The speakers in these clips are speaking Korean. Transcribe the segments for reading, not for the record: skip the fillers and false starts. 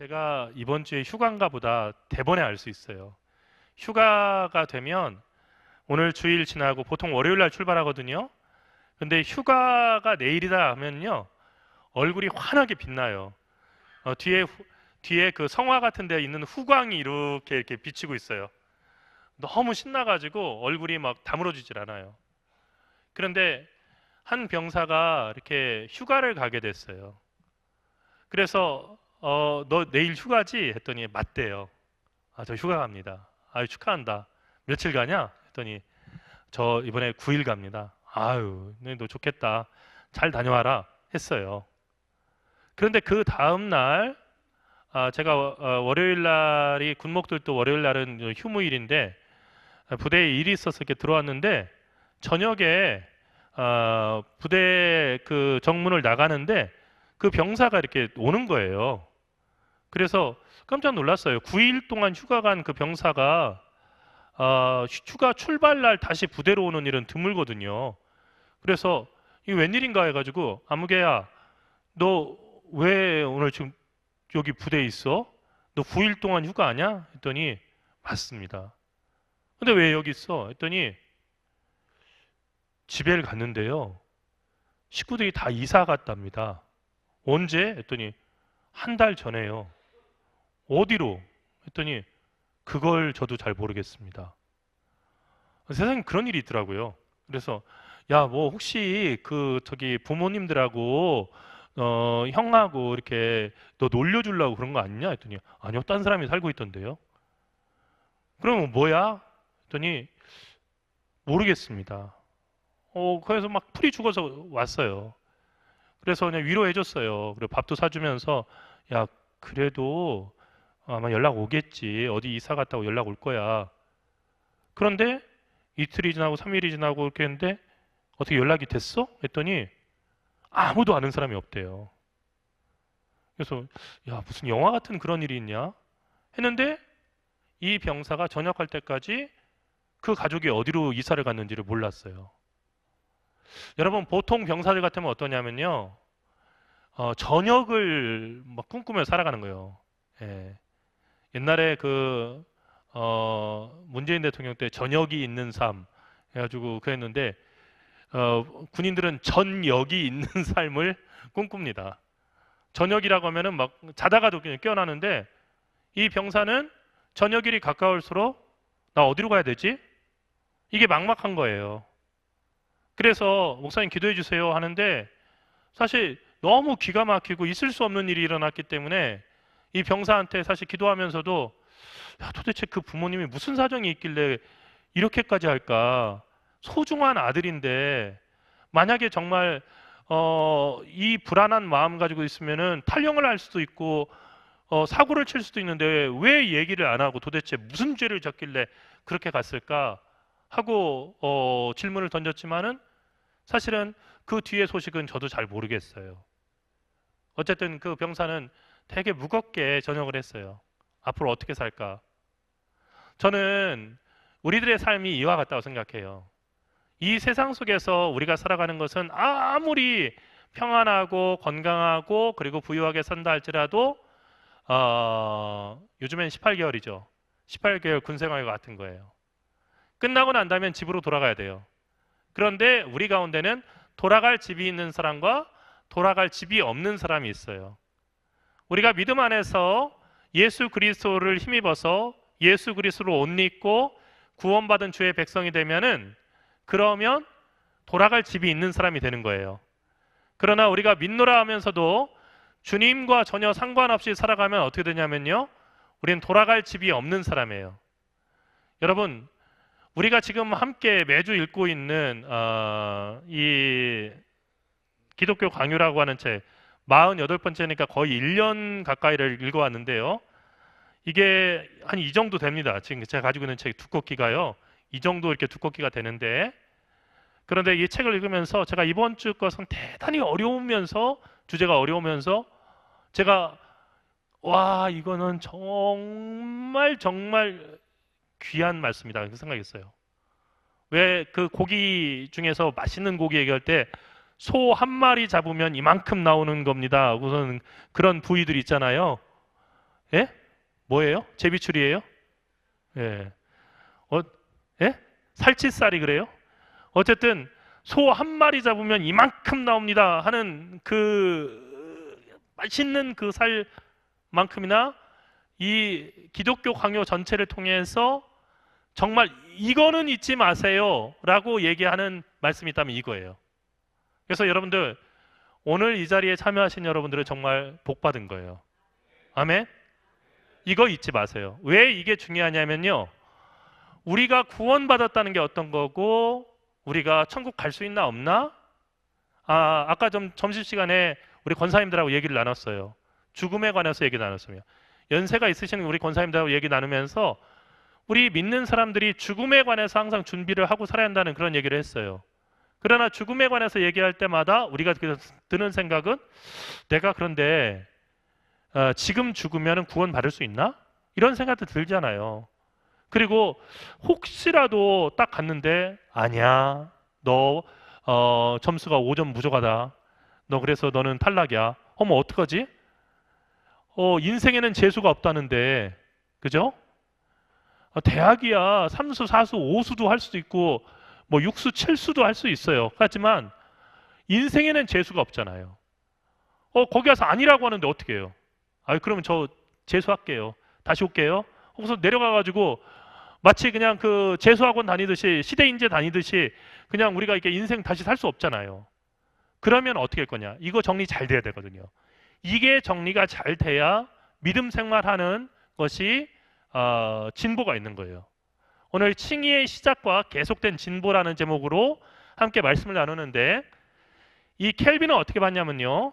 제가 이번 주에 휴가인가 보다 대번에 알 수 있어요. 휴가가 되면 오늘 주일 지나고 보통 월요일 날 출발하거든요. 근데 휴가가 내일이다 하면요. 얼굴이 환하게 빛나요. 뒤에 그 성화 같은 데 있는 후광이 이렇게 비치고 있어요. 너무 신나가지고 얼굴이 막 다물어지질 않아요. 그런데 한 병사가 이렇게 휴가를 가게 됐어요. 그래서 너 내일 휴가지? 했더니 맞대요. 아, 저 휴가 갑니다. 아유, 축하한다. 며칠 가냐? 했더니 저 이번에 9일 갑니다. 아유, 너 좋겠다. 잘 다녀와라. 했어요. 그런데 그 다음 날 제가 월요일 날이 군목들도 월요일 날은 휴무일인데 부대에 일이 있어서 이렇게 들어왔는데 저녁에 부대 그 정문을 나가는데 그 병사가 이렇게 오는 거예요. 그래서 깜짝 놀랐어요. 9일 동안 휴가 간 그 병사가 휴가 출발날 다시 부대로 오는 일은 드물거든요. 그래서 이게 웬일인가 해가지고 아무개야, 너 왜 오늘 지금 여기 부대에 있어? 너 9일 동안 휴가 아냐? 했더니 맞습니다. 근데 왜 여기 있어? 했더니 집에를 갔는데요. 식구들이 다 이사 갔답니다. 언제? 했더니 한 달 전에요. 어디로? 했더니 그걸 저도 잘 모르겠습니다. 세상에 그런 일이 있더라고요. 그래서 야, 뭐 혹시 그 저기 부모님들하고 형하고 이렇게 너 놀려주려고 그런 거 아니냐? 했더니 아니요, 딴 사람이 살고 있던데요. 그러면 뭐야? 했더니 모르겠습니다. 그래서 막 풀이 죽어서 왔어요. 그래서 그냥 위로해줬어요. 그리고 밥도 사주면서 야, 그래도 아마 연락 오겠지. 어디 이사 갔다고 연락 올 거야. 그런데 이틀이 지나고 3일이 지나고 이렇게 했는데 어떻게 연락이 됐어? 했더니 아무도 아는 사람이 없대요. 그래서 야, 무슨 영화 같은 그런 일이 있냐? 했는데 이 병사가 전역할 때까지 그 가족이 어디로 이사를 갔는지를 몰랐어요. 여러분, 보통 병사들 같으면 어떠냐면요. 전역을 막 꿈꾸며 살아가는 거예요. 예. 옛날에 문재인 대통령 때 전역이 있는 삶 해가지고 그랬는데, 군인들은 전역이 있는 삶을 꿈꿉니다. 전역이라고 하면은 막 자다가도 그냥 깨어나는데, 이 병사는 저녁일이 가까울수록 나 어디로 가야 되지? 이게 막막한 거예요. 그래서 목사님 기도해 주세요 하는데 사실 너무 기가 막히고 있을 수 없는 일이 일어났기 때문에 이 병사한테 사실 기도하면서도 야, 도대체 그 부모님이 무슨 사정이 있길래 이렇게까지 할까? 소중한 아들인데 만약에 정말 이 불안한 마음 가지고 있으면은 탈영을 할 수도 있고 사고를 칠 수도 있는데 왜 얘기를 안 하고 도대체 무슨 죄를 졌길래 그렇게 갔을까 하고 질문을 던졌지만은 사실은 그 뒤의 소식은 저도 잘 모르겠어요. 어쨌든 그 병사는 되게 무겁게 전역을 했어요. 앞으로 어떻게 살까? 저는 우리들의 삶이 이와 같다고 생각해요. 이 세상 속에서 우리가 살아가는 것은 아무리 평안하고 건강하고 그리고 부유하게 산다 할지라도 요즘엔 18개월이죠. 18개월 군생활과 같은 거예요. 끝나고 난다면 집으로 돌아가야 돼요. 그런데 우리 가운데는 돌아갈 집이 있는 사람과 돌아갈 집이 없는 사람이 있어요. 우리가 믿음 안에서 예수 그리스도를 힘입어서 예수 그리스도로 옷 입고 구원받은 주의 백성이 되면은 그러면 돌아갈 집이 있는 사람이 되는 거예요. 그러나 우리가 믿노라 하면서도 주님과 전혀 상관없이 살아가면 어떻게 되냐면요. 우리는 돌아갈 집이 없는 사람이에요. 여러분, 우리가 지금 함께 매주 읽고 있는 이 기독교 강요라고 하는 책 48번째니까 거의 1년 가까이를 읽어왔는데요. 이게 한 이 정도 됩니다. 지금 제가 가지고 있는 책 두껍기가요. 이 정도 이렇게 두껍기가 되는데 그런데 이 책을 읽으면서 제가 이번 주 것은 대단히 어려우면서 주제가 어려우면서 제가 와, 이거는 정말 정말 귀한 말씀이다 그 생각했어요. 왜 그 고기 중에서 맛있는 고기 얘기할 때 소 한 마리 잡으면 이만큼 나오는 겁니다. 우선 그런 부위들 있잖아요. 예? 뭐예요? 제비추리예요? 예. 어, 예? 살치살이 그래요? 어쨌든 소 한 마리 잡으면 이만큼 나옵니다 하는 그 맛있는 그 살만큼이나 이 기독교 강요 전체를 통해서 정말 이거는 잊지 마세요 라고 얘기하는 말씀이 있다면 이거예요. 그래서 여러분들 오늘 이 자리에 참여하신 여러분들은 정말 복 받은 거예요. 아멘. 이거 잊지 마세요. 왜 이게 중요하냐면요, 우리가 구원받았다는 게 어떤 거고 우리가 천국 갈 수 있나 없나? 아까 좀 점심시간에 우리 권사님들하고 얘기를 나눴어요. 죽음에 관해서 얘기 나눴습니다. 연세가 있으신 우리 권사님들하고 얘기 나누면서 우리 믿는 사람들이 죽음에 관해서 항상 준비를 하고 살아야 한다는 그런 얘기를 했어요. 그러나 죽음에 관해서 얘기할 때마다 우리가 드는 생각은, 내가 그런데 지금 죽으면 구원 받을 수 있나? 이런 생각도 들잖아요. 그리고 혹시라도 딱 갔는데, 아니야, 너 점수가 5점 부족하다, 너 그래서 너는 탈락이야. 어머 어떡하지? 인생에는 재수가 없다는데, 그죠? 대학이야 3수, 4수, 5수도 할 수도 있고 뭐 6수, 7수도 할 수 있어요. 하지만 인생에는 재수가 없잖아요. 거기 가서 아니라고 하는데 어떻게 해요? 그러면 저 재수할게요, 다시 올게요. 거기서 내려가가지고 마치 그냥 그 재수학원 다니듯이, 시대인재 다니듯이 그냥 우리가 이렇게 인생 다시 살 수 없잖아요. 그러면 어떻게 할 거냐? 이거 정리 잘 돼야 되거든요. 이게 정리가 잘 돼야 믿음 생활하는 것이 진보가 있는 거예요. 오늘 칭의의 시작과 계속된 진보라는 제목으로 함께 말씀을 나누는데, 이 켈빈은 어떻게 봤냐면요,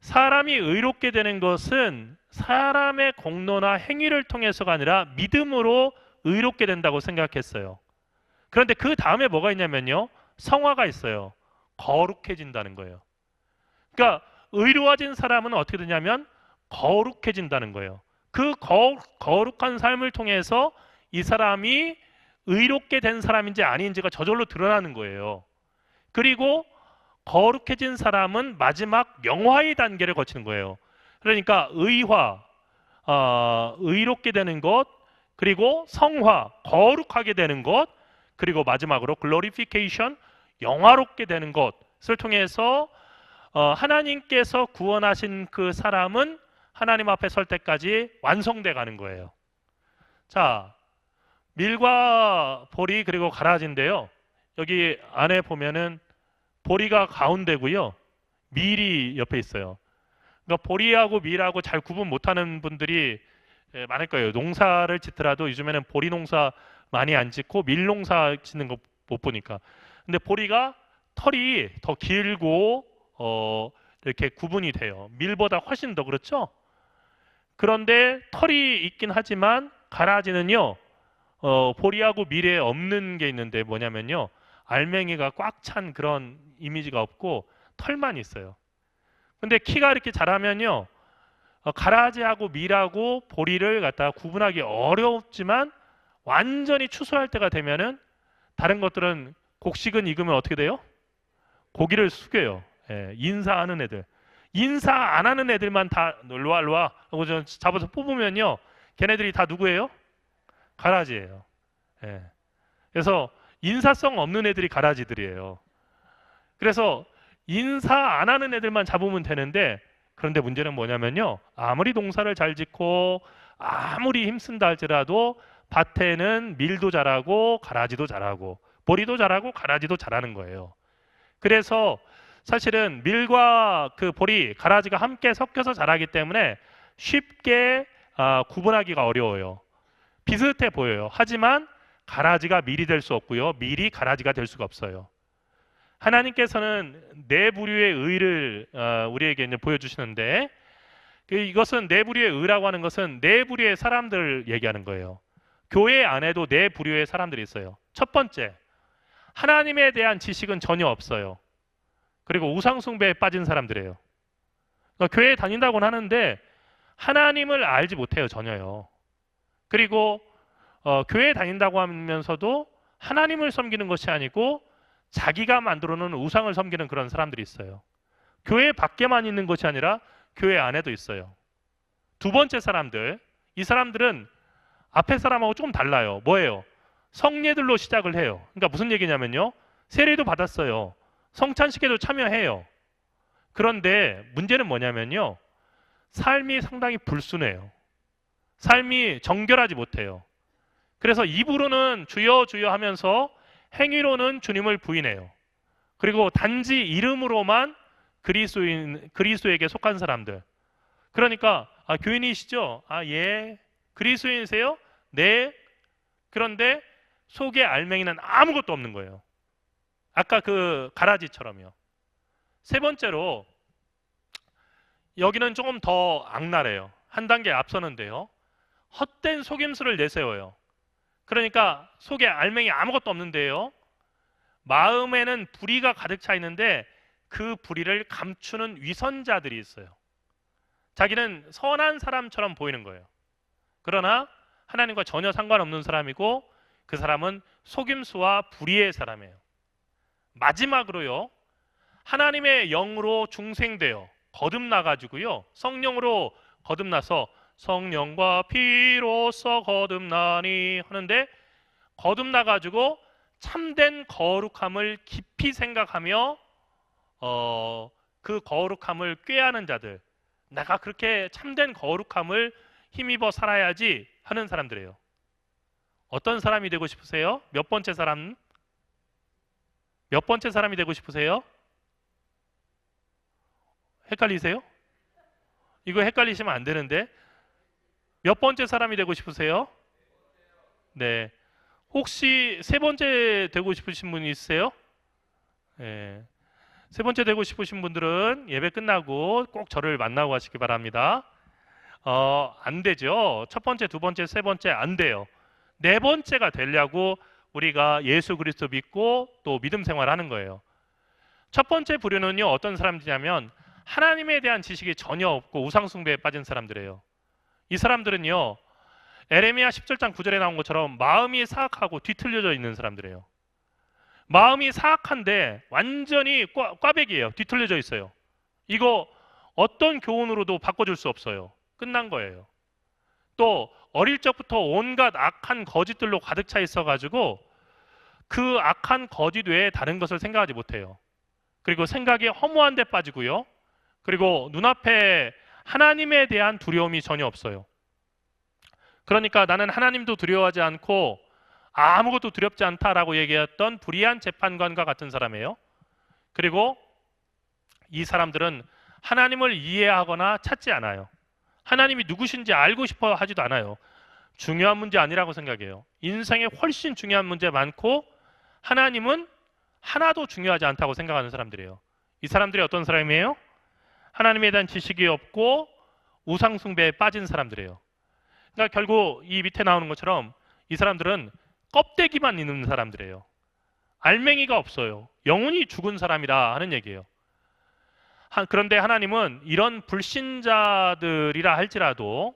사람이 의롭게 되는 것은 사람의 공로나 행위를 통해서가 아니라 믿음으로 의롭게 된다고 생각했어요. 그런데 그 다음에 뭐가 있냐면요, 성화가 있어요. 거룩해진다는 거예요. 그러니까 의로워진 사람은 어떻게 되냐면 거룩해진다는 거예요. 그 거룩한 삶을 통해서 이 사람이 의롭게 된 사람인지 아닌지가 저절로 드러나는 거예요. 그리고 거룩해진 사람은 마지막 명화의 단계를 거치는 거예요. 그러니까 의화, 의롭게 되는 것, 그리고 성화, 거룩하게 되는 것, 그리고 마지막으로 글로리피케이션, 영화롭게 되는 것을 통해서 하나님께서 구원하신 그 사람은 하나님 앞에 설 때까지 완성돼 가는 거예요. 자, 밀과 보리 그리고 가라지인데요, 여기 안에 보면은 보리가 가운데고요, 밀이 옆에 있어요. 그러니까 보리하고 밀하고 잘 구분 못하는 분들이 많을 거예요. 농사를 짓더라도 요즘에는 보리 농사 많이 안 짓고 밀 농사 짓는 거 못 보니까. 근데 보리가 털이 더 길고 이렇게 구분이 돼요. 밀보다 훨씬 더, 그렇죠? 그런데 털이 있긴 하지만 가라지는요, 보리하고 밀에 없는 게 있는데 뭐냐면요, 알맹이가 꽉 찬 그런 이미지가 없고 털만 있어요. 근데 키가 이렇게 자라면요, 가라지하고 밀하고 보리를 갖다가 구분하기 어렵지만 완전히 추수할 때가 되면은 다른 것들은 곡식은 익으면 어떻게 돼요? 고기를 숙여요. 인사하는 애들. 인사 안 하는 애들만 다 일로와 일로와 하고 잡아서 뽑으면요, 걔네들이 다 누구예요? 가라지예요. 그래서 인사성 없는 애들이 가라지들이에요. 그래서 인사 안 하는 애들만 잡으면 되는데, 그런데 문제는 뭐냐면요, 아무리 농사를 잘 짓고 아무리 힘쓴다 할지라도 밭에는 밀도 자라고 가라지도 자라고 보리도 자라고 가라지도 자라는 거예요. 그래서 사실은 밀과 그 보리, 가라지가 함께 섞여서 자라기 때문에 쉽게 구분하기가 어려워요. 비슷해 보여요. 하지만 가라지가 밀이 될 수 없고요, 밀이 가라지가 될 수가 없어요. 하나님께서는 네 부류의 의를 우리에게 이제 보여주시는데, 이것은 네 부류의 의라고 하는 것은 네 부류의 사람들을 얘기하는 거예요. 교회 안에도 네 부류의 사람들이 있어요. 첫 번째, 하나님에 대한 지식은 전혀 없어요. 그리고 우상 숭배에 빠진 사람들이에요. 그러니까 교회에 다닌다고는 하는데 하나님을 알지 못해요, 전혀요. 그리고 교회에 다닌다고 하면서도 하나님을 섬기는 것이 아니고 자기가 만들어 놓은 우상을 섬기는 그런 사람들이 있어요. 교회 밖에만 있는 것이 아니라 교회 안에도 있어요. 두 번째 사람들, 이 사람들은 앞에 사람하고 조금 달라요. 뭐예요? 성례들로 시작을 해요. 그러니까 무슨 얘기냐면요. 세례도 받았어요. 성찬식에도 참여해요. 그런데 문제는 뭐냐면요. 삶이 상당히 불순해요. 삶이 정결하지 못해요. 그래서 입으로는 주여 주여 하면서 행위로는 주님을 부인해요. 그리고 단지 이름으로만 그리스도에게 속한 사람들. 그러니까 교인이시죠? 예. 그리스도인이세요? 네. 그런데 속에 알맹이는 아무것도 없는 거예요. 아까 그 가라지처럼요. 세 번째로 여기는 조금 더 악랄해요. 한 단계 앞서는데요. 헛된 속임수를 내세워요. 그러니까 속에 알맹이 아무것도 없는데요. 마음에는 불의가 가득 차 있는데 그 불의를 감추는 위선자들이 있어요. 자기는 선한 사람처럼 보이는 거예요. 그러나 하나님과 전혀 상관없는 사람이고 그 사람은 속임수와 불의의 사람이에요. 마지막으로요. 하나님의 영으로 중생되어 거듭나가지고요. 성령으로 거듭나서 성령과 피로써 거듭나니 하는데 거듭나가지고 참된 거룩함을 깊이 생각하며 그 거룩함을 꾀하는 자들, 내가 그렇게 참된 거룩함을 힘입어 살아야지 하는 사람들이에요. 어떤 사람이 되고 싶으세요? 몇 번째 사람? 몇 번째 사람이 되고 싶으세요? 헷갈리세요? 이거 헷갈리시면 안 되는데 몇 번째 사람이 되고 싶으세요? 네. 혹시 세 번째 되고 싶으신 분이 있으세요? 네. 세 번째 되고 싶으신 분들은 예배 끝나고 꼭 저를 만나고 가시기 바랍니다. 안 되죠. 첫 번째, 두 번째, 세 번째 안 돼요. 네 번째가 되려고 우리가 예수 그리스도 믿고 또 믿음 생활하는 거예요. 첫 번째 부류는요, 어떤 사람들이냐면 하나님에 대한 지식이 전혀 없고 우상 숭배에 빠진 사람들이에요. 이 사람들은요, 에레미야 17장 9절에 나온 것처럼 마음이 사악하고 뒤틀려져 있는 사람들이에요. 마음이 사악한데 완전히 꽈배기예요. 뒤틀려져 있어요. 이거 어떤 교훈으로도 바꿔줄 수 없어요. 끝난 거예요. 또 어릴 적부터 온갖 악한 거짓들로 가득 차 있어가지고 그 악한 거짓 외에 다른 것을 생각하지 못해요. 그리고 생각이 허무한 데 빠지고요. 그리고 눈앞에 하나님에 대한 두려움이 전혀 없어요. 그러니까 나는 하나님도 두려워하지 않고 아무것도 두렵지 않다라고 얘기했던 불의한 재판관과 같은 사람이에요. 그리고 이 사람들은 하나님을 이해하거나 찾지 않아요. 하나님이 누구신지 알고 싶어 하지도 않아요. 중요한 문제 아니라고 생각해요. 인생에 훨씬 중요한 문제 많고 하나님은 하나도 중요하지 않다고 생각하는 사람들이에요. 이 사람들이 어떤 사람이에요? 하나님에 대한 지식이 없고 우상 숭배에 빠진 사람들이에요. 그러니까 결국 이 밑에 나오는 것처럼 이 사람들은 껍데기만 있는 사람들이에요. 알맹이가 없어요. 영혼이 죽은 사람이라 하는 얘기예요. 그런데 하나님은 이런 불신자들이라 할지라도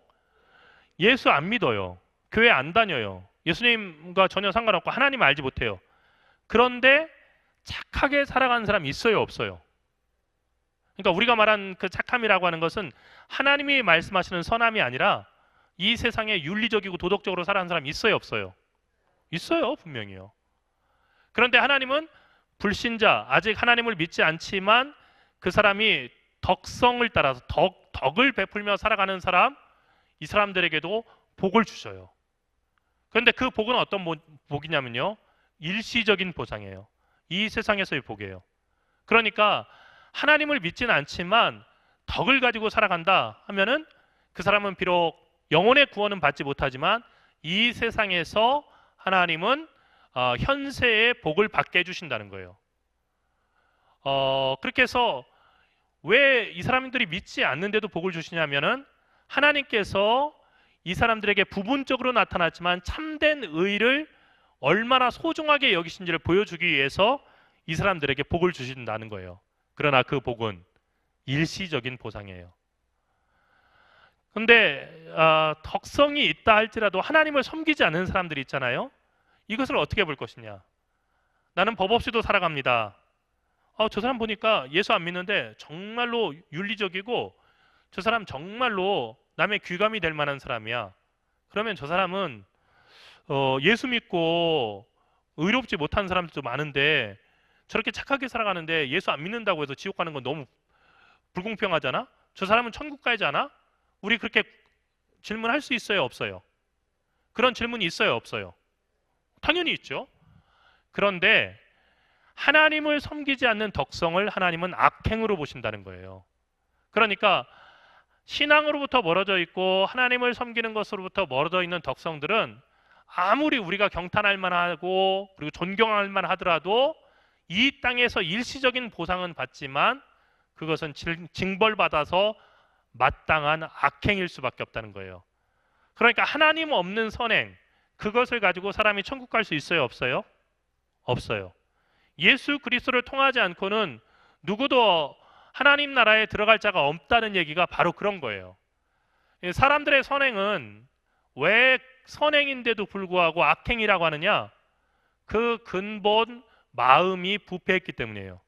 예수 안 믿어요. 교회 안 다녀요. 예수님과 전혀 상관없고 하나님 알지 못해요. 그런데 착하게 살아가는 사람이 있어요, 없어요? 그러니까 우리가 말한 그 착함이라고 하는 것은 하나님이 말씀하시는 선함이 아니라 이 세상에 윤리적이고 도덕적으로 살아가는 사람이 있어요, 없어요? 있어요, 분명히요. 그런데 하나님은 불신자, 아직 하나님을 믿지 않지만 그 사람이 덕성을 따라서 덕을 베풀며 살아가는 사람, 이 사람들에게도 복을 주셔요. 그런데 그 복은 어떤 복이냐면요, 일시적인 보상이에요. 이 세상에서의 복이에요. 그러니까 하나님을 믿지는 않지만 덕을 가지고 살아간다 하면은 그 사람은 비록 영혼의 구원은 받지 못하지만 이 세상에서 하나님은 현세의 복을 받게 해주신다는 거예요. 그렇게 해서 왜 이 사람들이 믿지 않는데도 복을 주시냐면은 하나님께서 이 사람들에게 부분적으로 나타났지만 참된 의를 얼마나 소중하게 여기신지를 보여주기 위해서 이 사람들에게 복을 주신다는 거예요. 그러나 그 복은 일시적인 보상이에요. 그런데 덕성이 있다 할지라도 하나님을 섬기지 않는 사람들이 있잖아요. 이것을 어떻게 볼 것이냐. 나는 법 없이도 살아갑니다. 저 사람 보니까 예수 안 믿는데 정말로 윤리적이고 저 사람 정말로 남의 귀감이 될 만한 사람이야. 그러면 저 사람은 예수 믿고 의롭지 못한 사람들도 많은데 저렇게 착하게 살아가는데 예수 안 믿는다고 해서 지옥 가는 건 너무 불공평하잖아? 저 사람은 천국 가야지 않아? 우리 그렇게 질문할 수 있어요, 없어요? 그런 질문이 있어요, 없어요? 당연히 있죠. 그런데 하나님을 섬기지 않는 덕성을 하나님은 악행으로 보신다는 거예요. 그러니까 신앙으로부터 멀어져 있고 하나님을 섬기는 것으로부터 멀어져 있는 덕성들은 아무리 우리가 경탄할 만하고 그리고 존경할 만하더라도 이 땅에서 일시적인 보상은 받지만 그것은 징벌받아서 마땅한 악행일 수밖에 없다는 거예요. 그러니까 하나님 없는 선행, 그것을 가지고 사람이 천국 갈 수 있어요, 없어요? 없어요. 예수 그리스도를 통하지 않고는 누구도 하나님 나라에 들어갈 자가 없다는 얘기가 바로 그런 거예요. 사람들의 선행은 왜 선행인데도 불구하고 악행이라고 하느냐? 그 근본 마음이 부패했기 때문이에요.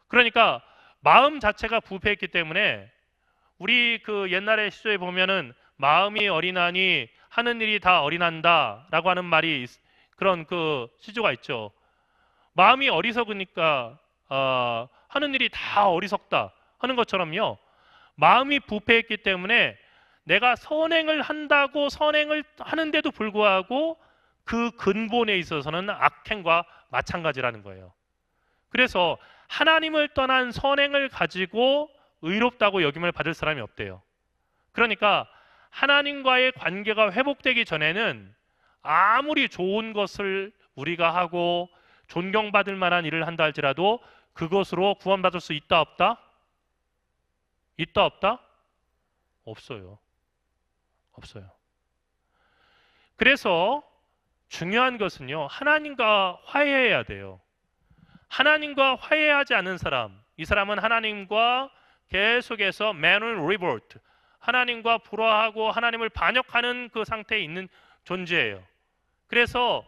그러니까 마음 자체가 부패했기 때문에 우리 그 옛날의 시조에 보면은 마음이 어린아니 하는 일이 다 어린한다라고 하는 말이 그런 그 시조가 있죠. 마음이 어리석으니까 하는 일이 다 어리석다 하는 것처럼요. 마음이 부패했기 때문에 내가 선행을 한다고 선행을 하는데도 불구하고 그 근본에 있어서는 악행과 마찬가지라는 거예요. 그래서 하나님을 떠난 선행을 가지고 의롭다고 여김을 받을 사람이 없대요. 그러니까 하나님과의 관계가 회복되기 전에는 아무리 좋은 것을 우리가 하고 존경받을 만한 일을 한다 할지라도 그것으로 구원받을 수 있다 없다? 있다 없다? 없어요. 없어요. 그래서 중요한 것은요, 하나님과 화해해야 돼요. 하나님과 화해하지 않은 사람, 이 사람은 하나님과 계속해서 man revolt, 하나님과 불화하고 하나님을 반역하는 그 상태에 있는 존재예요. 그래서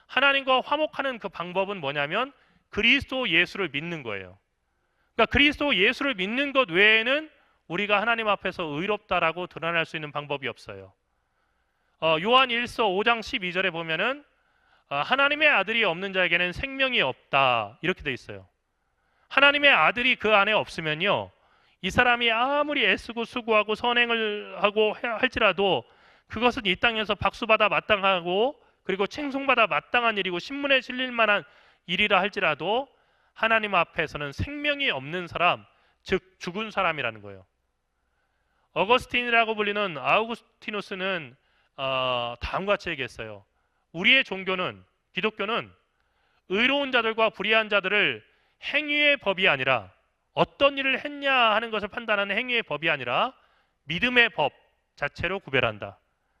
하나님과 화목하는 그 방법은 뭐냐면 그리스도 예수를 믿는 거예요. 그러니까 그리스도 예수를 믿는 것 외에는 우리가 하나님 앞에서 의롭다라고 드러날 수 있는 방법이 없어요. 요한 1서 5장 12절에 보면은 하나님의 아들이 없는 자에게는 생명이 없다 이렇게 돼 있어요. 하나님의 아들이 그 안에 없으면요, 이 사람이 아무리 애쓰고 수고하고 선행을 하고 할지라도 그것은 이 땅에서 박수받아 마땅하고 그리고 칭송받아 마땅한 일이고 신문에 실릴 만한 일이라 할지라도 하나님 앞에서는 생명이 없는 사람, 즉 죽은 사람이라는 거예요. 어거스틴이라고 불리는 아우구스티누스는 다음과 같이 얘기했어요. 우리의 종교는, 기독교는 의로운 자들과 불의한 자들을 행위의 법이 아니라 어떤 일을 했냐 하는 것을 판단하는 행위의 법이 아니라 믿음의 법 자체로 구별한다.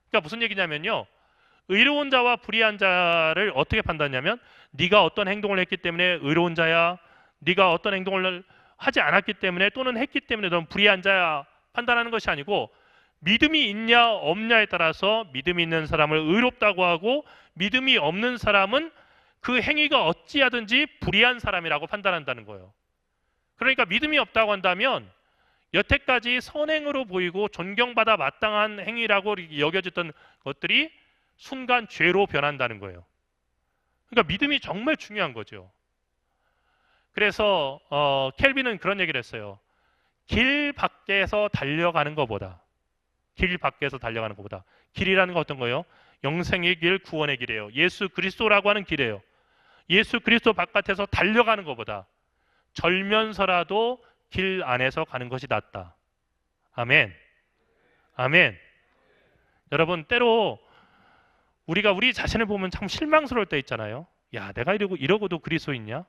그러니까 무슨 얘기냐면요, 의로운 자와 불의한 자를 어떻게 판단하냐면 네가 어떤 행동을 했기 때문에 의로운 자야, 네가 어떤 행동을 하지 않았기 때문에 또는 했기 때문에 넌 불의한 자야 판단하는 것이 아니고 믿음이 있냐 없냐에 따라서 믿음이 있는 사람을 의롭다고 하고 믿음이 없는 사람은 그 행위가 어찌하든지 불의한 사람이라고 판단한다는 거예요. 그러니까 믿음이 없다고 한다면 여태까지 선행으로 보이고 존경받아 마땅한 행위라고 여겨졌던 것들이 순간 죄로 변한다는 거예요. 그러니까 믿음이 정말 중요한 거죠. 그래서 켈빈은 그런 얘기를 했어요. 길 밖에서 달려가는 것보다, 길 밖에서 달려가는 것보다, 길이라는 건 어떤 거예요? 영생의 길, 구원의 길이에요. 예수 그리스도라고 하는 길이에요. 예수 그리스도 바깥에서 달려가는 것보다 절면서라도 길 안에서 가는 것이 낫다. 아멘. 아멘. 여러분, 때로 우리가 우리 자신을 보면 참 실망스러울 때 있잖아요. 야, 내가 이러고도 그리스도인냐?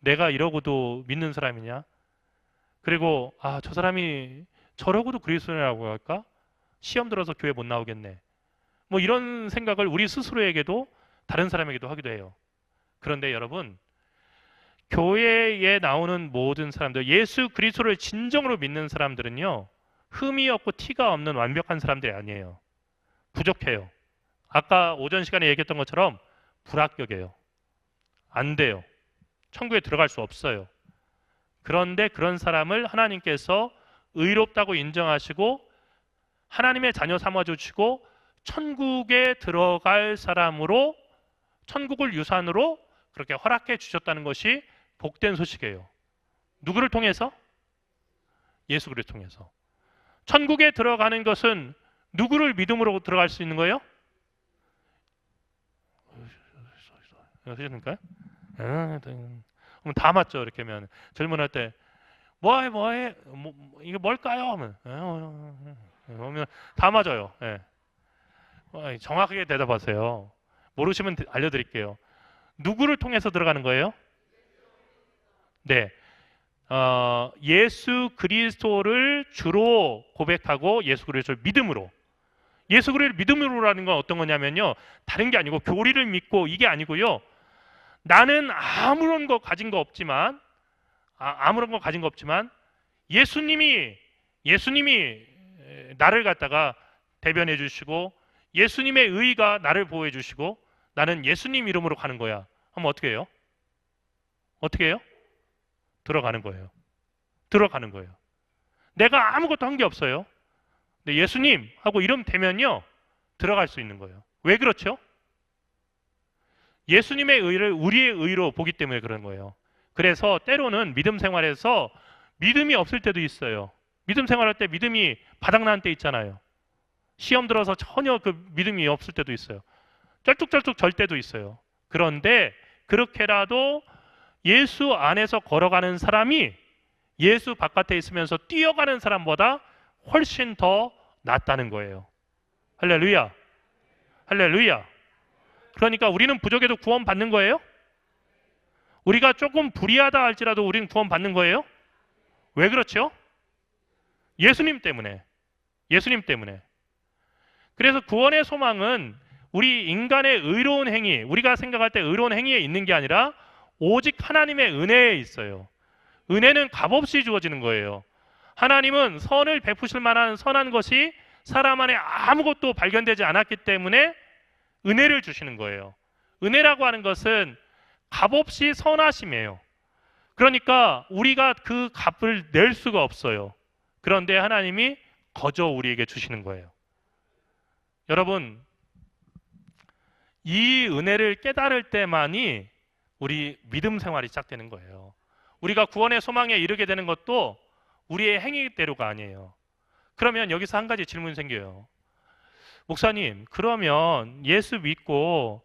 내가 이러고도 믿는 사람이냐? 그리고 저 사람이 저러고도 그리스도인이라고 할까? 시험 들어서 교회 못 나오겠네. 뭐 이런 생각을 우리 스스로에게도 다른 사람에게도 하기도 해요. 그런데 여러분, 교회에 나오는 모든 사람들, 예수 그리스도를 진정으로 믿는 사람들은요, 흠이 없고 티가 없는 완벽한 사람들이 아니에요. 부족해요. 아까 오전 시간에 얘기했던 것처럼 불합격이에요. 안 돼요. 천국에 들어갈 수 없어요. 그런데 그런 사람을 하나님께서 의롭다고 인정하시고 하나님의 자녀 삼아 주시고 천국에 들어갈 사람으로, 천국을 유산으로 그렇게 허락해 주셨다는 것이 복된 소식이에요. 누구를 통해서? 예수 그리스도를 통해서. 천국에 들어가는 것은 누구를 믿음으로 들어갈 수 있는 거예요? 하십니까? 그럼 다 맞죠. 이렇게 하면 질문할 때 뭐해 이게 뭘까요? 하면 다 맞아요. 예. 정확하게 대답하세요. 모르시면 알려드릴게요. 누구를 통해서 들어가는 거예요? 네. 예수 그리스도를 주로 고백하고 예수 그리스도를 믿음으로. 예수 그리스도를 믿음으로라는 건 어떤 거냐면요, 다른 게 아니고 교리를 믿고 이게 아니고요, 나는 아무런 거 가진 거 없지만 예수님이 나를 갖다가 대변해 주시고 예수님의 의가 나를 보호해 주시고 나는 예수님 이름으로 가는 거야. 하면 어떻게 해요? 들어가는 거예요. 내가 아무것도 한 게 없어요. 근데 예수님 하고 이름 대면요, 들어갈 수 있는 거예요. 왜 그렇죠? 예수님의 의를 우리의 의로 보기 때문에 그런 거예요. 그래서 때로는 믿음 생활에서 믿음이 없을 때도 있어요. 믿음 생활할 때 믿음이 바닥나는 때 있잖아요. 시험 들어서 전혀 그 믿음이 없을 때도 있어요. 쩔뚝쩔뚝 절 때도 있어요. 그런데 그렇게라도 예수 안에서 걸어가는 사람이 예수 바깥에 있으면서 뛰어가는 사람보다 훨씬 더 낫다는 거예요. 할렐루야. 그러니까 우리는 부족해도 구원 받는 거예요? 우리가 조금 불의하다 할지라도 우리는 구원 받는 거예요? 왜 그렇죠? 예수님 때문에. 그래서 구원의 소망은 우리 인간의 의로운 행위, 우리가 생각할 때 의로운 행위에 있는 게 아니라 오직 하나님의 은혜에 있어요. 은혜는 값없이 주어지는 거예요. 하나님은 선을 베푸실 만한 선한 것이 사람 안에 아무것도 발견되지 않았기 때문에 은혜를 주시는 거예요. 은혜라고 하는 것은 값없이 선하심이에요. 그러니까 우리가 그 값을 낼 수가 없어요. 그런데 하나님이 거저 우리에게 주시는 거예요. 여러분, 이 은혜를 깨달을 때만이 우리 믿음 생활이 시작되는 거예요. 우리가 구원의 소망에 이르게 되는 것도 우리의 행위대로가 아니에요. 그러면 여기서 한 가지 질문이 생겨요. 목사님, 그러면 예수 믿고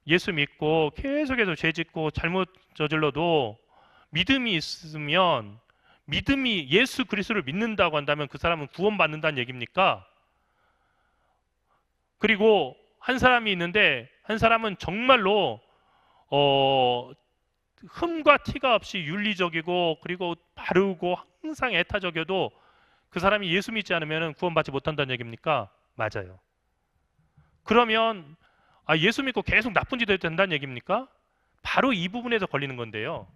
계속해서 죄 짓고 잘못 저질러도 믿음이 있으면, 믿음이 예수 그리스도를 믿는다고 한다면 그 사람은 구원받는다는 얘기입니까? 그리고 한 사람이 있는데 한 사람은 정말로 흠과 티가 없이 윤리적이고 그리고 바르고 항상 애타적여도 그 사람이 예수 믿지 않으면 구원받지 못한다는 얘기입니까? 맞아요. 그러면 예수 믿고 계속 나쁜 짓 해도 된다는 얘기입니까? 바로 이 부분에서 걸리는 건데요.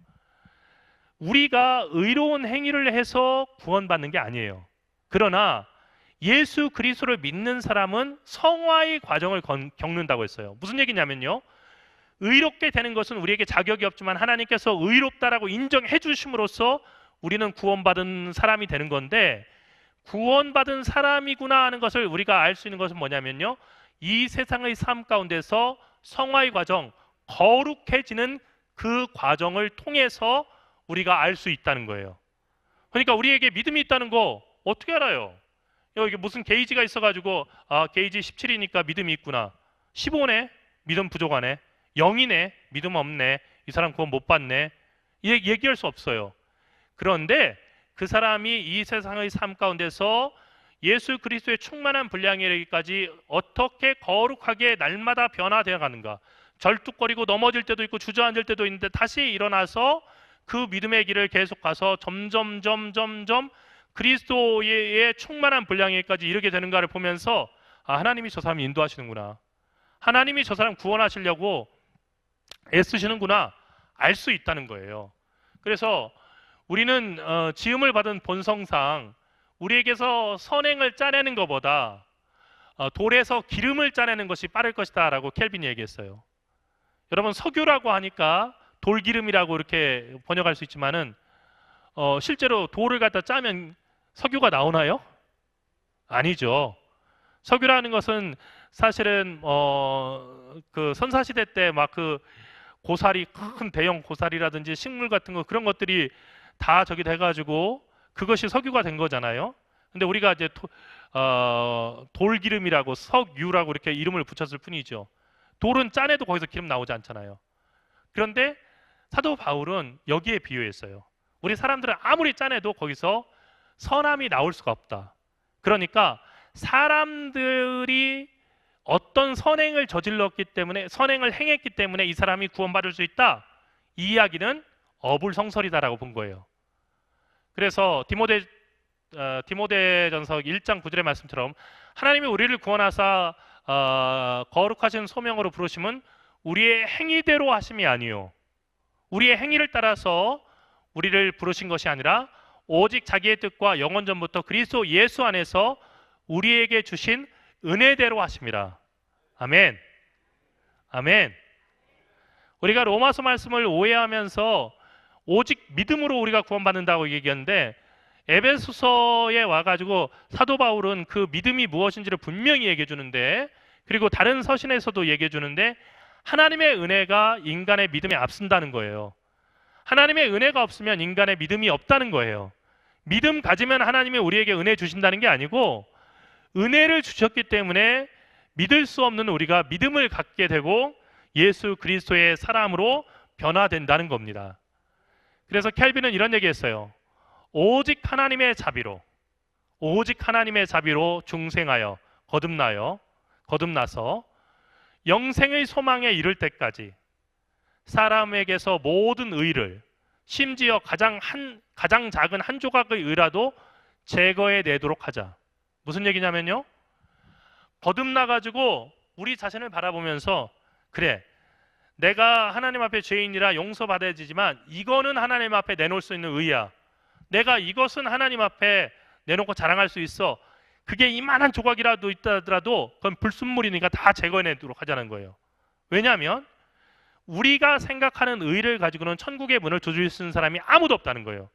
우리가 의로운 행위를 해서 구원받는 게 아니에요. 그러나 예수 그리스도를 믿는 사람은 성화의 과정을 겪는다고 했어요. 무슨 얘기냐면요, 의롭게 되는 것은 우리에게 자격이 없지만 하나님께서 의롭다라고 인정해 주심으로써 우리는 구원받은 사람이 되는 건데, 구원받은 사람이구나 하는 것을 우리가 알 수 있는 것은 뭐냐면요, 이 세상의 삶 가운데서 성화의 과정, 거룩해지는 그 과정을 통해서 우리가 알 수 있다는 거예요. 그러니까 우리에게 믿음이 있다는 거 어떻게 알아요? 여기 무슨 게이지가 있어가지고 게이지 17이니까 믿음이 있구나, 15네 믿음 부족하네, 0이네 믿음 없네, 이 사람 구원 못 받네, 얘기할 수 없어요. 그런데 그 사람이 이 세상의 삶 가운데서 예수 그리스도의 충만한 분량에 이르기까지 어떻게 거룩하게 날마다 변화되어 가는가, 절뚝거리고 넘어질 때도 있고 주저앉을 때도 있는데 다시 일어나서 그 믿음의 길을 계속 가서 점점 그리스도의 충만한 분량에까지 이르게 되는가를 보면서 하나님이 저 사람 인도하시는구나, 하나님이 저 사람 구원하시려고 애쓰시는구나 알 수 있다는 거예요. 그래서 우리는 지음을 받은 본성상 우리에게서 선행을 짜내는 것보다 돌에서 기름을 짜내는 것이 빠를 것이다 라고 켈빈이 얘기했어요. 여러분, 석유라고 하니까 돌기름이라고 이렇게 번역할 수 있지만은 실제로 돌을 갖다 짜면 석유가 나오나요? 아니죠. 석유라는 것은 사실은 그 선사시대 때 막 그 고사리, 큰 대형 고사리라든지 식물 같은 거, 그런 것들이 다 저기 돼가지고 그것이 석유가 된 거잖아요. 근데 우리가 이제 돌기름이라고, 석유라고 이렇게 이름을 붙였을 뿐이죠. 돌은 짜내도 거기서 기름 나오지 않잖아요. 그런데 사도 바울은 여기에 비유했어요. 우리 사람들은 아무리 짜내도 거기서 선함이 나올 수가 없다. 그러니까 사람들이 어떤 선행을 저질렀기 때문에, 선행을 행했기 때문에 이 사람이 구원받을 수 있다. 이 이야기는 어불성설이다라고 본 거예요. 그래서 디모데전서 1장 9절의 말씀처럼 하나님이 우리를 구원하사 거룩하신 소명으로 부르심은 우리의 행위대로 하심이 아니요, 우리의 행위를 따라서 우리를 부르신 것이 아니라 오직 자기의 뜻과 영원 전부터 그리스도 예수 안에서 우리에게 주신 은혜대로 하심이라. 아멘. 아멘. 우리가 로마서 말씀을 오해하면서 오직 믿음으로 우리가 구원받는다고 얘기하는데, 에베소서에 와가지고 사도 바울은 그 믿음이 무엇인지를 분명히 얘기해 주는데, 그리고 다른 서신에서도 얘기해 주는데, 하나님의 은혜가 인간의 믿음에 앞선다는 거예요. 하나님의 은혜가 없으면 인간의 믿음이 없다는 거예요. 믿음 가지면 하나님이 우리에게 은혜 주신다는 게 아니고, 은혜를 주셨기 때문에 믿을 수 없는 우리가 믿음을 갖게 되고 예수 그리스도의 사람으로 변화된다는 겁니다. 그래서 켈빈은 이런 얘기했어요. 오직 하나님의 자비로, 오직 하나님의 자비로 중생하여 거듭나서 영생의 소망에 이를 때까지 사람에게서 모든 의를, 심지어 가장 작은 한 조각의 의라도 제거해 내도록 하자. 무슨 얘기냐면요, 거듭나가지고 우리 자신을 바라보면서, 그래, 내가 하나님 앞에 죄인이라 용서받아야지만 이거는 하나님 앞에 내놓을 수 있는 의야. 내가 이것은 하나님 앞에 내놓고 자랑할 수 있어. 그게 이만한 조각이라도 있다 하더라도 그건 불순물이니까 다 제거해내도록 하자는 거예요. 왜냐하면 우리가 생각하는 의를 가지고는 천국의 문을 두드릴 수 있는 사람이 아무도 없다는 거예요.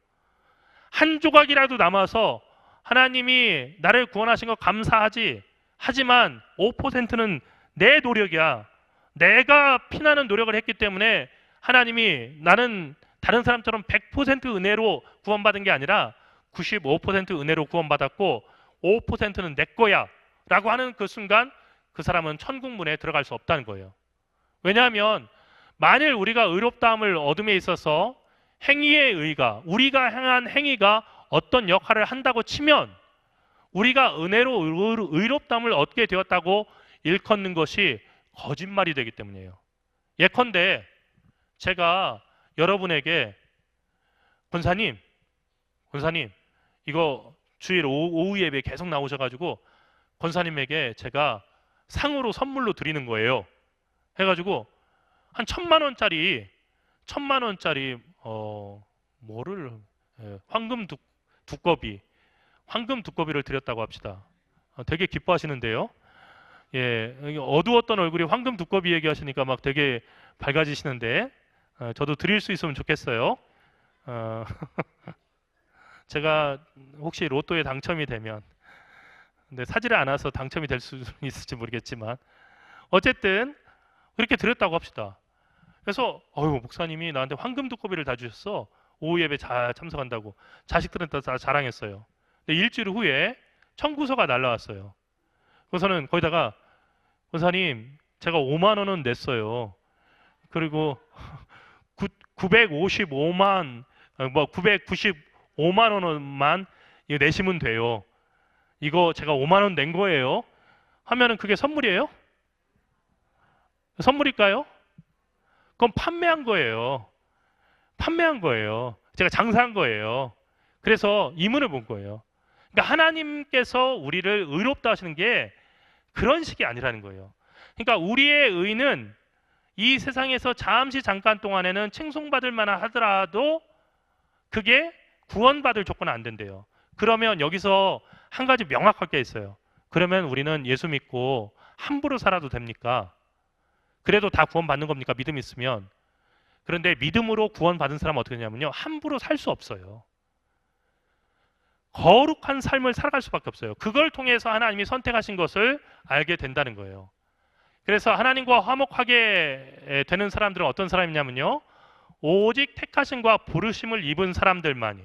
한 조각이라도 남아서 하나님이 나를 구원하신 거 감사하지, 하지만 5%는 내 노력이야. 내가 피나는 노력을 했기 때문에 하나님이, 나는 다른 사람처럼 100% 은혜로 구원받은 게 아니라 95% 은혜로 구원받았고 5%는 내 거야 라고 하는 그 순간 그 사람은 천국 문에 들어갈 수 없다는 거예요. 왜냐하면 만일 우리가 의롭다함을 얻음에 있어서 행위의 의가, 우리가 행한 행위가 어떤 역할을 한다고 치면 우리가 은혜로 의롭다함을 얻게 되었다고 일컫는 것이 거짓말이 되기 때문이에요. 예컨대 제가 여러분에게 권사님 이거 주일 오후 예배 계속 나오셔가지고 권사님에게 제가 상으로 선물로 드리는 거예요 해가지고 한 1,000만 원짜리 황금 두꺼비를 드렸다고 합시다. 되게 기뻐하시는데요. 예, 어두웠던 얼굴이 황금 두꺼비 얘기하시니까 막 되게 밝아지시는데, 저도 드릴 수 있으면 좋겠어요. 제가 혹시 로또에 당첨이 되면, 근데 사지를 않아서 당첨이 될 수 있을지 모르겠지만 어쨌든 그렇게 드렸다고 합시다. 그래서 목사님이 나한테 황금 두꺼비를 다 주셨어. 오후 예배 참석한다고. 자식들은 다 자랑했어요. 근데 일주일 후에 청구서가 날라왔어요. 그래서는 거기다가 권사님 제가 5만 원은 냈어요. 그리고 995만 원만 내시면 돼요. 이거 제가 5만 원 낸 거예요. 하면은 그게 선물이에요? 선물일까요? 그건 판매한 거예요. 제가 장사한 거예요. 그래서 이문을 본 거예요. 그러니까 하나님께서 우리를 의롭다 하시는 게 그런 식이 아니라는 거예요. 그러니까 우리의 의는 이 세상에서 잠깐 동안에는 칭송받을 만한 하더라도 그게 구원받을 조건은 안 된대요. 그러면 여기서 한 가지 명확할 게 있어요. 그러면 우리는 예수 믿고 함부로 살아도 됩니까? 그래도 다 구원받는 겁니까? 믿음 있으면. 그런데 믿음으로 구원받은 사람은 어떻게 되냐면요, 함부로 살 수 없어요. 거룩한 삶을 살아갈 수밖에 없어요. 그걸 통해서 하나님이 선택하신 것을 알게 된다는 거예요. 그래서 하나님과 화목하게 되는 사람들은 어떤 사람이냐면요, 오직 택하심과 부르심을 입은 사람들만이.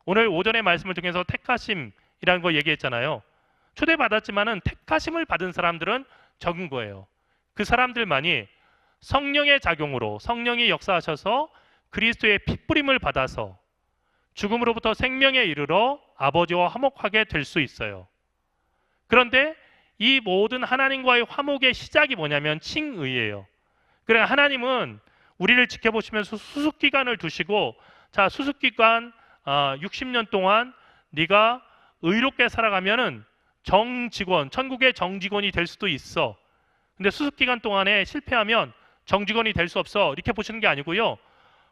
오늘 오전의 말씀을 통해서 택하심이라는 거 얘기했잖아요. 초대받았지만은 택하심을 받은 사람들은 적은 거예요. 그 사람들만이 성령의 작용으로 성령이 역사하셔서 그리스도의 핏부림을 받아서 죽음으로부터 생명에 이르러 아버지와 화목하게 될 수 있어요. 그런데 이 모든 하나님과의 화목의 시작이 뭐냐면 칭의예요. 그래, 하나님은 우리를 지켜보시면서 수습기간을 두시고, 자, 수습기간 60년 동안 네가 의롭게 살아가면은 정직원, 천국의 정직원이 될 수도 있어. 근데 수습기간 동안에 실패하면 정직원이 될 수 없어. 이렇게 보시는 게 아니고요.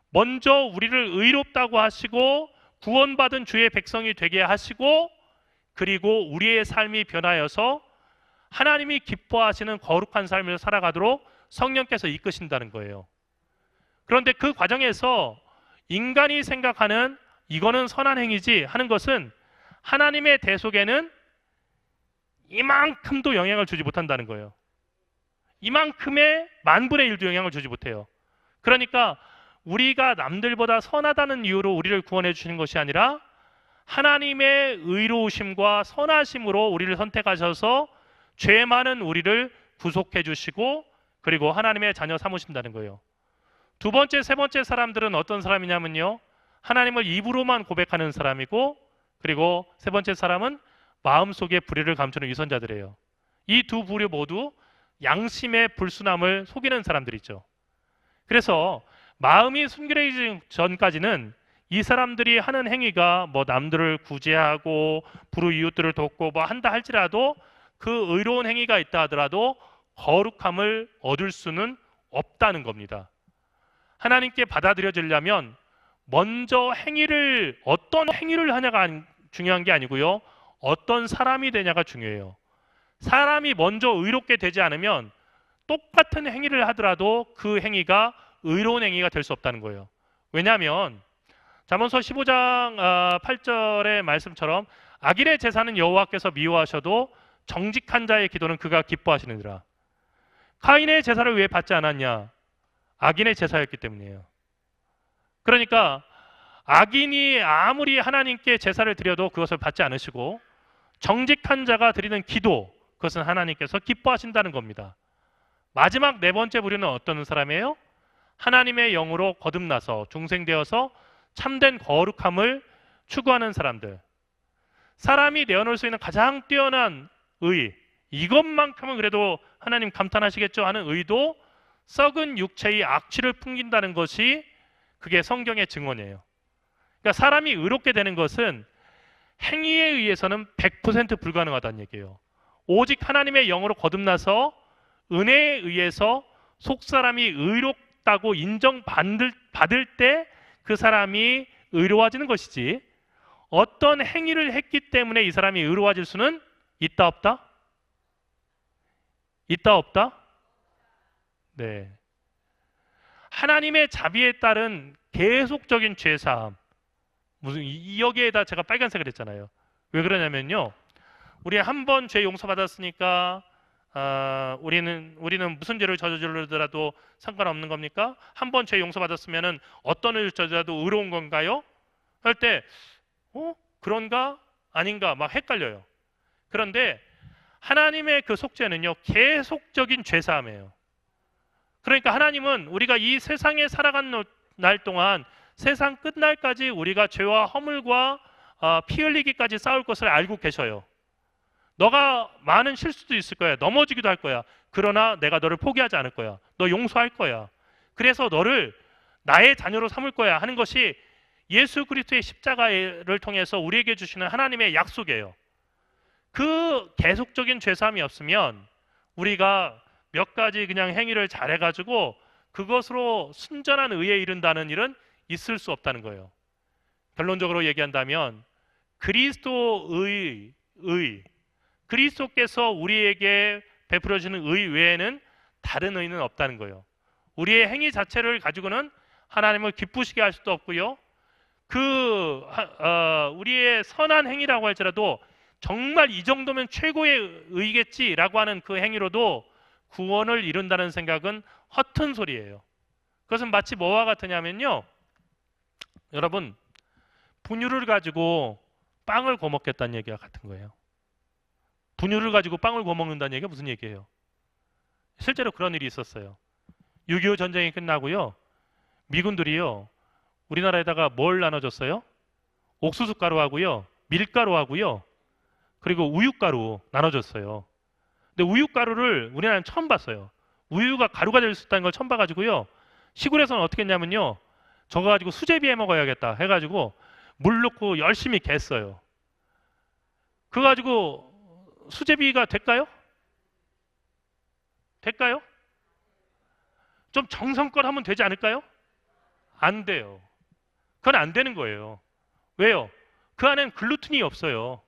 먼저 우리를 의롭다고 하시고 구원받은 주의 백성이 되게 하시고, 그리고 우리의 삶이 변하여서 하나님이 기뻐하시는 거룩한 삶을 살아가도록 성령께서 이끄신다는 거예요. 그런데 그 과정에서 인간이 생각하는 이거는 선한 행위지 하는 것은 하나님의 대속에는 이만큼도 영향을 주지 못한다는 거예요. 이만큼의 만분의 1도 영향을 주지 못해요. 그러니까 우리가 남들보다 선하다는 이유로 우리를 구원해 주시는 것이 아니라 하나님의 의로우심과 선하심으로 우리를 선택하셔서 죄 많은 우리를 구속해 주시고, 그리고 하나님의 자녀 삼으신다는 거예요. 두 번째, 세 번째 사람들은 어떤 사람이냐면요, 하나님을 입으로만 고백하는 사람이고, 그리고 세 번째 사람은 마음속에 불의를 감추는 위선자들이에요. 이 두 부류 모두 양심의 불순함을 속이는 사람들이죠. 그래서 마음이 순결해지기 전까지는 이 사람들이 하는 행위가 뭐 남들을 구제하고 불우이웃들을 돕고 뭐 한다 할지라도, 그 의로운 행위가 있다 하더라도 거룩함을 얻을 수는 없다는 겁니다. 하나님께 받아들여지려면 먼저 어떤 행위를 하냐가 중요한 게 아니고요, 어떤 사람이 되냐가 중요해요. 사람이 먼저 의롭게 되지 않으면 똑같은 행위를 하더라도 그 행위가 의로운 행위가 될 수 없다는 거예요. 왜냐하면 잠언서 15장 8절의 말씀처럼 악인의 제사는 여호와께서 미워하셔도 정직한 자의 기도는 그가 기뻐하시느니라. 가인의 제사를 왜 받지 않았냐? 악인의 제사였기 때문이에요. 그러니까 악인이 아무리 하나님께 제사를 드려도 그것을 받지 않으시고, 정직한 자가 드리는 기도, 그것은 하나님께서 기뻐하신다는 겁니다. 마지막 네 번째 부류는 어떤 사람이에요? 하나님의 영으로 거듭나서 중생되어서 참된 거룩함을 추구하는 사람들. 사람이 내어놓을 수 있는 가장 뛰어난 의, 이것만큼은 그래도 하나님 감탄하시겠죠 하는 의도, 썩은 육체의 악취를 풍긴다는 것이 그게 성경의 증언이에요. 그러니까 사람이 의롭게 되는 것은 행위에 의해서는 100% 불가능하다는 얘기예요. 오직 하나님의 영으로 거듭나서 은혜에 의해서 속사람이 의롭다고 인정받을 때 그 사람이 의로워지는 것이지, 어떤 행위를 했기 때문에 이 사람이 의로워질 수는 있다 없다? 있다 없다? 네. 하나님의 자비에 따른 계속적인 죄사함. 여기에다 제가 빨간색을 했잖아요. 왜 그러냐면요, 우리 한 번 죄 용서받았으니까 우리는 무슨 죄를 저지르더라도 상관없는 겁니까? 한 번 죄 용서받았으면은 어떤 일을 저지라도 의로운 건가요? 할 때 그런가 아닌가 막 헷갈려요. 그런데 하나님의 그 속죄는요, 계속적인 죄사함이에요. 그러니까 하나님은 우리가 이 세상에 살아간 날 동안 세상 끝날까지 우리가 죄와 허물과 피 흘리기까지 싸울 것을 알고 계셔요. 너가 많은 실수도 있을 거야. 넘어지기도 할 거야. 그러나 내가 너를 포기하지 않을 거야. 너 용서할 거야. 그래서 너를 나의 자녀로 삼을 거야 하는 것이 예수 그리스도의 십자가를 통해서 우리에게 주시는 하나님의 약속이에요. 그 계속적인 죄사함이 없으면 우리가 몇 가지 그냥 행위를 잘해가지고 그것으로 순전한 의에 이른다는 일은 있을 수 없다는 거예요. 결론적으로 얘기한다면 그리스도께서 우리에게 베풀어주는 의 외에는 다른 의는 없다는 거예요. 우리의 행위 자체를 가지고는 하나님을 기쁘시게 할 수도 없고요, 우리의 선한 행위라고 할지라도 정말 이 정도면 최고의 의겠지라고 하는 그 행위로도 구원을 이룬다는 생각은 허튼 소리예요. 그것은 마치 뭐와 같으냐면요, 여러분, 분유를 가지고 빵을 구워 먹겠다는 얘기와 같은 거예요. 분유를 가지고 빵을 구워 먹는다는 얘기가 무슨 얘기예요? 실제로 그런 일이 있었어요. 6.25 전쟁이 끝나고요, 미군들이요, 우리나라에다가 뭘 나눠줬어요? 옥수수 가루하고요, 밀가루하고요, 그리고 우유가루 나눠줬어요. 근데 우유가루를 우리나라는 처음 봤어요. 우유가 가루가 될 수 있다는 걸 처음 봐가지고요, 시골에서는 어떻게 했냐면요, 저거 가지고 수제비 해 먹어야겠다 해가지고 물 넣고 열심히 갰어요. 그거 가지고 수제비가 될까요? 될까요? 좀 정성껏 하면 되지 않을까요? 안 돼요. 그건 안 되는 거예요. 왜요? 그 안엔 글루텐이 없어요.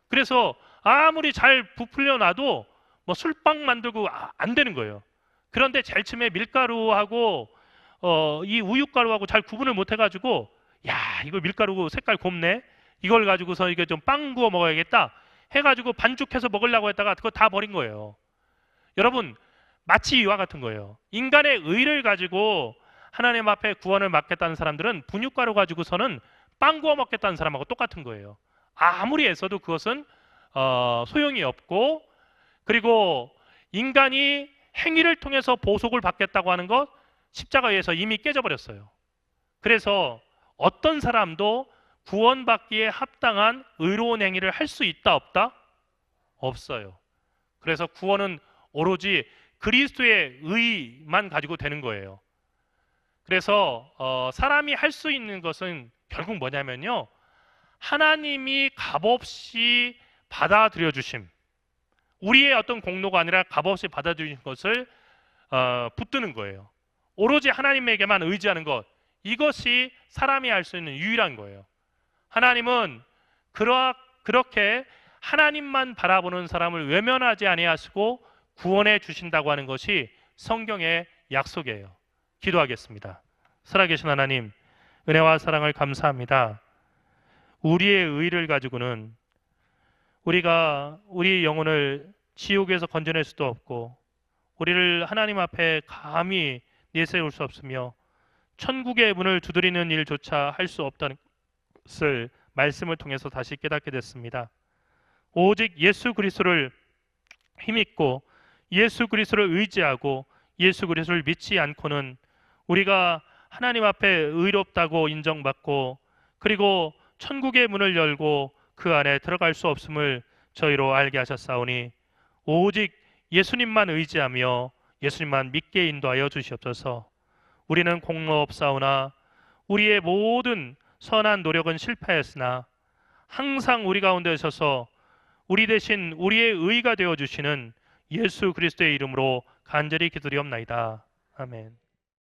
그래서 아무리 잘 부풀려 놔도 뭐 술빵 만들고 안 되는 거예요. 그런데 제일 처음에 밀가루하고 이 우유가루하고 잘 구분을 못 해가지고, 야, 이거 밀가루 색깔 곱네, 이걸 가지고서 이게 좀 빵 구워 먹어야겠다 해가지고 반죽해서 먹으려고 했다가 그거 다 버린 거예요. 여러분, 마치 이와 같은 거예요. 인간의 의를 가지고 하나님 앞에 구원을 맡겠다는 사람들은 분유가루 가지고서는 빵 구워 먹겠다는 사람하고 똑같은 거예요. 아무리 애써도 그것은 소용이 없고, 그리고 인간이 행위를 통해서 보속을 받겠다고 하는 것, 십자가에서 이미 깨져버렸어요. 그래서 어떤 사람도 구원받기에 합당한 의로운 행위를 할 수 있다 없다? 없어요. 그래서 구원은 오로지 그리스도의 의만 가지고 되는 거예요. 그래서 사람이 할 수 있는 것은 결국 뭐냐면요, 하나님이 값없이 받아들여 주심, 우리의 어떤 공로가 아니라 값없이 받아들이신 것을 붙드는 거예요. 오로지 하나님에게만 의지하는 것, 이것이 사람이 할 수 있는 유일한 거예요. 하나님은 그렇게 하나님만 바라보는 사람을 외면하지 아니하시고 구원해 주신다고 하는 것이 성경의 약속이에요. 기도하겠습니다. 살아계신 하나님, 은혜와 사랑을 감사합니다. 우리의 의를 가지고는 우리가 우리의 영혼을 지옥에서 건져낼 수도 없고, 우리를 하나님 앞에 감히 내세울 수 없으며 천국의 문을 두드리는 일조차 할 수 없다는 것을 말씀을 통해서 다시 깨닫게 됐습니다. 오직 예수 그리스도를 힘입고 예수 그리스도를 의지하고 예수 그리스도를 믿지 않고는 우리가 하나님 앞에 의롭다고 인정받고, 그리고 천국의 문을 열고 그 안에 들어갈 수 없음을 저희로 알게 하셨사오니, 오직 예수님만 의지하며 예수님만 믿게 인도하여 주시옵소서. 우리는 공로 없사오나 우리의 모든 선한 노력은 실패했으나 항상 우리 가운데 오셔서 우리 대신 우리의 의가 되어 주시는 예수 그리스도의 이름으로 간절히 기도리옵나이다. 아멘.